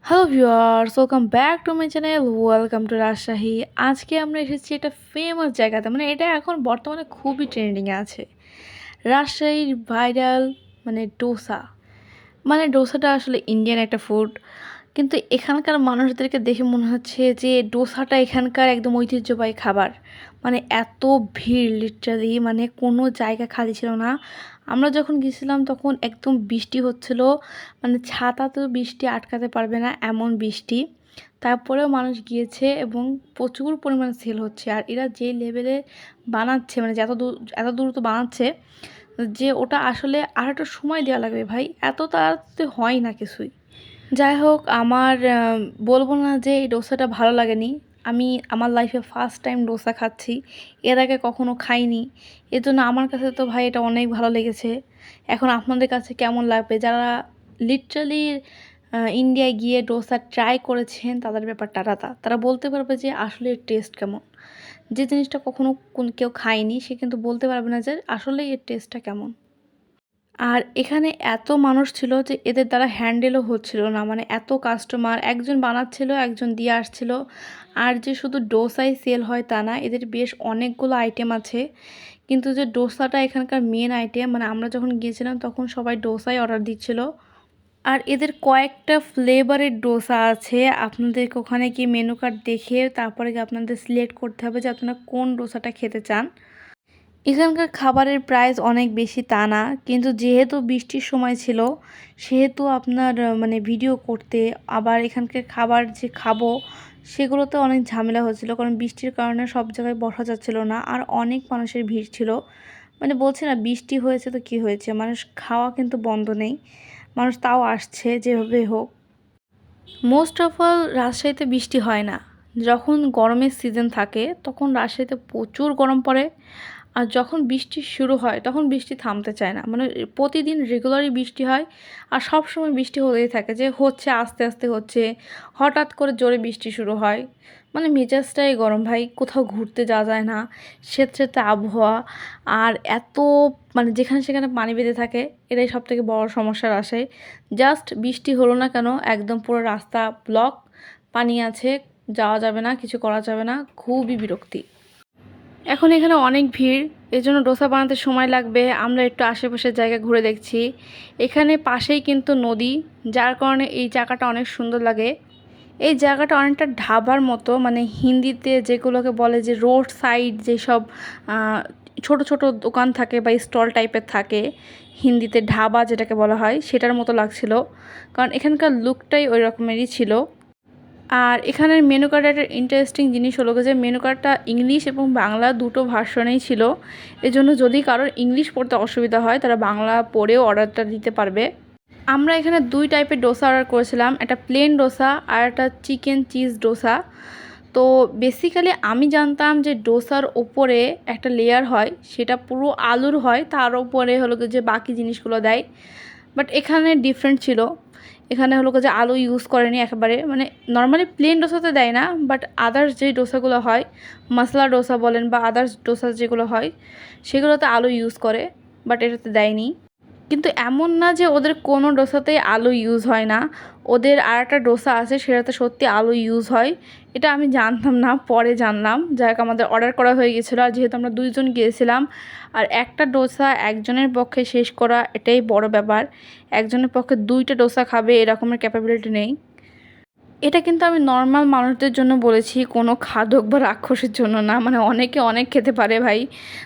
Hello viewers, welcome back to my channel. Welcome to Rajshahi. আজকে আমরা এসেছি একটা ফেমাস জায়গাতে, মানে এটা এখন বর্তমানে খুবই ট্রেন্ডিংয়ে আছে। রাজশাহীর ভাইরাল ডোসা। ডোসাটা আসলে ইন্ডিয়ান একটা ফুড, কিন্তু এখানকার মানুষদেরকে দেখে মনে হচ্ছে যে ডোসাটা এখানকার একদম ঐতিহ্যবাহী খাবার। এত ভিড়, লিটারালি কোনো জায়গা খালি ছিল না। আমরা যখন গেছিলাম তখন একদম বৃষ্টি হচ্ছিল, ছাতা তো বৃষ্টি আটকাতে পারবে না এমন বৃষ্টি। তারপরেও মানুষ গিয়েছে এবং প্রচুর পরিমাণে সেল হচ্ছে। আর এরা যে লেভেলে বানাচ্ছে, যে এত দ্রুত বানাচ্ছে যে ওটা আসলে আর একটু সময় দেওয়া লাগবে ভাই, এত তাড়াতাড়ি হয় না কিছুই। যাই হোক, আমার বলবো না যে এই ডোসাটা ভালো লাগেনি। আমি আমার লাইফে ফার্স্ট টাইম ডোসা খাচ্ছি, এর আগে কখনো খাইনি। এজন্য আমার কাছে তো ভাই এটা অনেক ভালো লেগেছে। এখন আপনাদের কাছে কেমন লাগবে? যারা লিটারালি ইন্ডিয়ায় গিয়ে ডোসা ট্রাই করেছেন, তাদের ব্যাপারটা আলাদা। তারা বলতে পারবে যে আসলে এর টেস্ট কেমন। যে জিনিসটা কখনো কেউ খায়নি, সে কিন্তু বলতে পারবে না যে আসলে এর টেস্টটা কেমন। আর এখানে এত মানুষ ছিল যে এদের দ্বারা হ্যান্ডেলও হচ্ছিল না, এত কাস্টমার, একজন বানাচ্ছিল একজন দিয়ে আসছিল। আর যে শুধু ডোসাই সেল হয় তা না, এদের বেশ অনেকগুলো আইটেম আছে। কিন্তু যে ডোসাটা এখানকার মেন আইটেম, আমরা যখন গিয়েছিলাম তখন সবাই ডোসাই অর্ডার দিচ্ছিল। আর এদের কয়েকটা ফ্লেভারের ডোসা আছে। আপনাদেরকে ওখানে গিয়ে মেনু কার্ড দেখে তারপরে গিয়ে আপনাদের সিলেক্ট করতে হবে যে আপনারা কোন ডোসাটা খেতে চান। এখানকার খাবারের প্রাইস অনেক বেশি তা না, কিন্তু যেহেতু বৃষ্টির সময় ছিল সেহেতু আপনার ভিডিও করতে, আবার এখানকার খাবার যে খাবো সেগুলোতে অনেক ঝামেলা হচ্ছিল, কারণ বৃষ্টির কারণে সব জায়গায় বসা যাচ্ছিল না। আর অনেক মানুষের ভিড় ছিল। বলছে না বৃষ্টি হয়েছে তো কি হয়েছে, মানুষ খাওয়া কিন্তু বন্ধ নেই, মানুষ তাও আসছে যেভাবে হোক। মোস্ট অফ অল রাজশাহীতে বৃষ্টি হয় না। যখন গরমের সিজন থাকে তখন রাজশাহীতে প্রচুর গরম পড়ে। আর যখন বৃষ্টি শুরু হয় তখন বৃষ্টি থামতে চায় না, প্রতিদিন রেগুলারই বৃষ্টি হয়। আর সব সময় বৃষ্টি হতেই থাকে, যে হচ্ছে আস্তে আস্তে হচ্ছে, হঠাৎ করে জোরে বৃষ্টি শুরু হয়। মেজাজটাই গরম ভাই, কোথাও ঘুরতে যাওয়া যায় না, স্বেচ্ছাতে আবহাওয়া। আর এত যেখানে সেখানে পানি বেঁধে থাকে, এটাই সব থেকে বড় সমস্যার আসে। জাস্ট বৃষ্টি হলো না কেন একদম পুরো রাস্তা ব্লক, পানি আছে, যাওয়া যাবে না, কিছু করা যাবে না, খুবই বিরক্তি। এখন এখানে অনেক ভিড়, এজন্য ডোসা বানাতে সময় লাগবে। আমরা একটু আশেপাশের জায়গা ঘুরে দেখছি। এখানে পাশেই কিন্তু নদী, যার কারণে এই জায়গাটা অনেক সুন্দর লাগে। এই জায়গাটা অনেকটা ঢাবার মতো, হিন্দিতে যেগুলোকে বলে যে রোড সাইড যেসব ছোট ছোট দোকান থাকে বা স্টল টাইপের থাকে, হিন্দিতে ঢাবা যেটাকে বলা হয়, সেটার মতো লাগছিল। কারণ এখানকার লুকটাই ওই রকমেরই ছিল। আর এখানের মেনু কার্ডের একটা ইন্টারেস্টিং জিনিস হলো যে মেনু কার্ডটা ইংলিশ এবং বাংলা দুটো ভার্সনেই ছিল। এজন্য যদি কারোর ইংলিশ পড়তে অসুবিধা হয় তারা বাংলা পড়েও অর্ডারটা দিতে পারবে। আমরা এখানে দুই টাইপের ডোসা অর্ডার করেছিলাম, একটা প্লেন ডোসা আর একটা চিকেন চিজ ডোসা। তো বেসিক্যালি আমি জানতাম যে ডোসার ওপরে একটা লেয়ার হয়, সেটা পুরো আলুর হয়, তার ওপরে হলো যে বাকি জিনিসগুলো দেয়। বাট এখানে ডিফারেন্ট ছিল। এখানে হলো যে আলু ইউজ করেনি একেবারে, নর্মালি প্লেন ডোসাতে দেয় না, বাট আদার্স যে ডোসাগুলো হয়, মশলা ডোসা বলেন বা আদার্স ডোসা যেগুলো হয়, সেগুলোতে আলু ইউজ করে, বাট এটাতে দেয়নি। কিন্তু এমন না যে ওদের কোনো ডোসাতেই আলু ইউজ হয় না। ওদের আর একটা ডোসা আছে সেটাতে সত্যি আলু ইউজ হয়। এটা আমি জানতাম না, পরে জানলাম। যাই হোক, আমাদের অর্ডার করা হয়ে গেছিলো, আর যেহেতু আমরা দুইজন গিয়েছিলাম, আর একটা ডোসা একজনের পক্ষে শেষ করা এটাই বড় ব্যাপার। একজনের পক্ষে দুইটা ডোসা খাবে এরকমের ক্যাপাবিলিটি নেই। এটা কিন্তু আমি নর্মাল মানুষদের জন্য বলেছি, কোনো খাদক বা রাক্ষসের জন্য না। অনেকে অনেক খেতে পারে ভাই,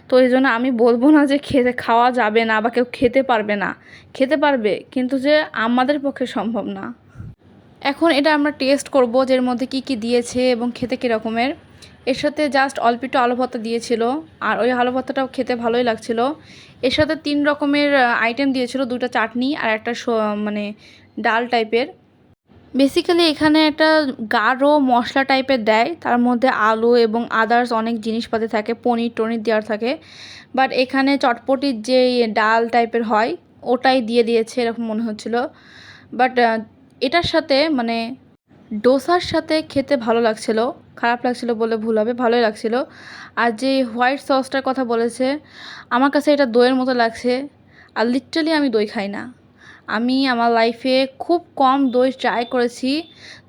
তো এই জন্য আমি বলবো না যে খাওয়া যাবে না বা কেউ খেতে পারবে না। খেতে পারবে, কিন্তু যে আমাদের পক্ষে সম্ভব না। এখন এটা আমরা টেস্ট করব যে এর মধ্যে কী কী দিয়েছে এবং খেতে কী রকমের। এর সাথে জাস্ট অল্প একটু আলু ভর্তা দিয়েছিল, আর ওই আলু ভর্তাটাও খেতে ভালোই লাগছিল। এর সাথে 3 রকমের আইটেম দিয়েছিল, 2টা চাটনি আর একটা ডাল টাইপের। বেসিক্যালি এখানে একটা গাঢ় মশলা টাইপের দেয়, তার মধ্যে আলু এবং আদার্স অনেক জিনিসপাতি থাকে, পনির টনির দেওয়ার থাকে। বাট এখানে চটপটির যে ডাল টাইপের হয় ওটাই দিয়ে দিয়েছে এরকম মনে হচ্ছিল। বাট এটার সাথে ডোসার সাথে খেতে ভালো লাগছিল, খারাপ লাগছিল বলে ভুল হবে, ভালোই লাগছিল। আর যে হোয়াইট সসটার কথা বলেছে, আমার কাছে এটা দইয়ের মতো লাগছে। আর লিটারালি আমি দই খাই না, আমি আমার লাইফে খুব কম দই ট্রাই করেছি।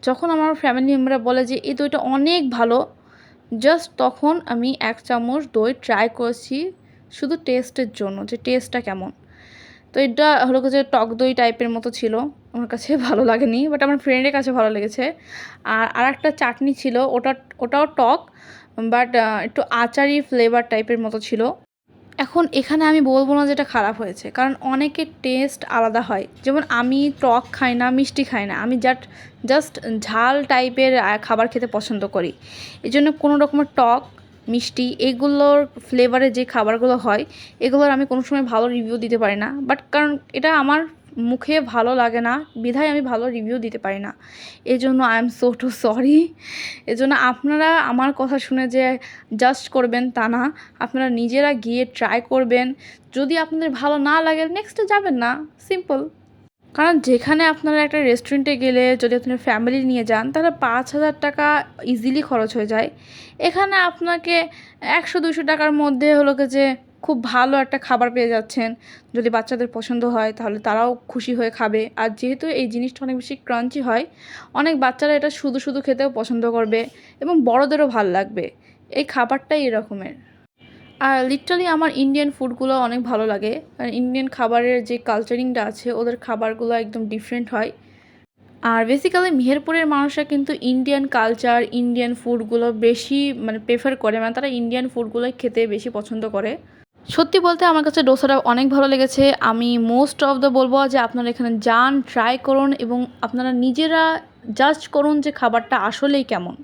যখন আমার ফ্যামিলি মেম্বাররা বলে যে এই দইটা অনেক ভালো, জাস্ট তখন আমি ১ চামচ দই ট্রাই করেছি শুধু টেস্টের জন্য, যে টেস্টটা কেমন। তো এটা হলো যে টক দই টাইপের মতো ছিল। আমার কাছে ভালো লাগেনি, বাট আমার ফ্রেন্ডের কাছে ভালো লেগেছে। আর আরেকটা চাটনি ছিল, ওটাও টক, বাট একটু আচারি ফ্লেভার টাইপের মতো ছিল। এখন এখানে আমি বলবো না যে এটা খারাপ হয়েছে, কারণ অনেকের টেস্ট আলাদা হয়। যেমন আমি টক খাই না, মিষ্টি খাই না, আমি জাস্ট ঝাল টাইপের খাবার খেতে পছন্দ করি। এই জন্য কোনো রকমের টক, মিষ্টি এগুলোর ফ্লেভারে যে খাবারগুলো হয়, এগুলোর আমি কোনো সময় ভালো রিভিউ দিতে পারি না। বাট কারণ এটা আমার মুখে ভালো লাগে না, বিধায় আমি ভালো রিভিউ দিতে পারি না। এজন্য I am so too sorry. এজন্য আপনারা আমার কথা শুনে যে জাস্ট করবেন তা না, আপনারা নিজেরা গিয়ে ট্রাই করবেন। যদি আপনাদের ভালো না লাগে নেক্সটে যাবেন না, সিম্পল। কারণ যেখানে আপনারা একটা রেস্টুরেন্টে গেলে যদি আপনার ফ্যামিলি নিয়ে যান তাহলে ৫,০০০ টাকা ইজিলি খরচ হয়ে যায়। এখানে আপনাকে ১০০-২০০ টাকার মধ্যে হলো কি যে খুব ভালো একটা খাবার পেয়ে যাচ্ছেন। যদি বাচ্চাদের পছন্দ হয় তাহলে তারাও খুশি হয়ে খাবে। আর যেহেতু এই জিনিসটা অনেক বেশি ক্রাঞ্চি হয়, অনেক বাচ্চারা এটা শুধু খেতেও পছন্দ করবে এবং বড়দেরও ভাল লাগবে। এই খাবারটাই এরকমের। আর লিটারালি আমার ইন্ডিয়ান ফুডগুলো অনেক ভালো লাগে। আর ইন্ডিয়ান খাবারের যে কালচারিংটা আছে, ওদের খাবারগুলো একদম ডিফারেন্ট হয়। আর বেসিক্যালি মেহেরপুরের মানুষরা কিন্তু ইন্ডিয়ান কালচার, ইন্ডিয়ান ফুডগুলো বেশি প্রেফার করে, তারা ইন্ডিয়ান ফুডগুলোই খেতে বেশি পছন্দ করে। সত্যি বলতে আমার কাছে ডোসাটা অনেক ভালো লেগেছে। আমি মোস্ট অফ দ্য বলবো যে আপনারা এখানে যান, ট্রাই করুন এবং আপনারা নিজেরা জাজ করুন যে খাবারটা আসলেই কেমন।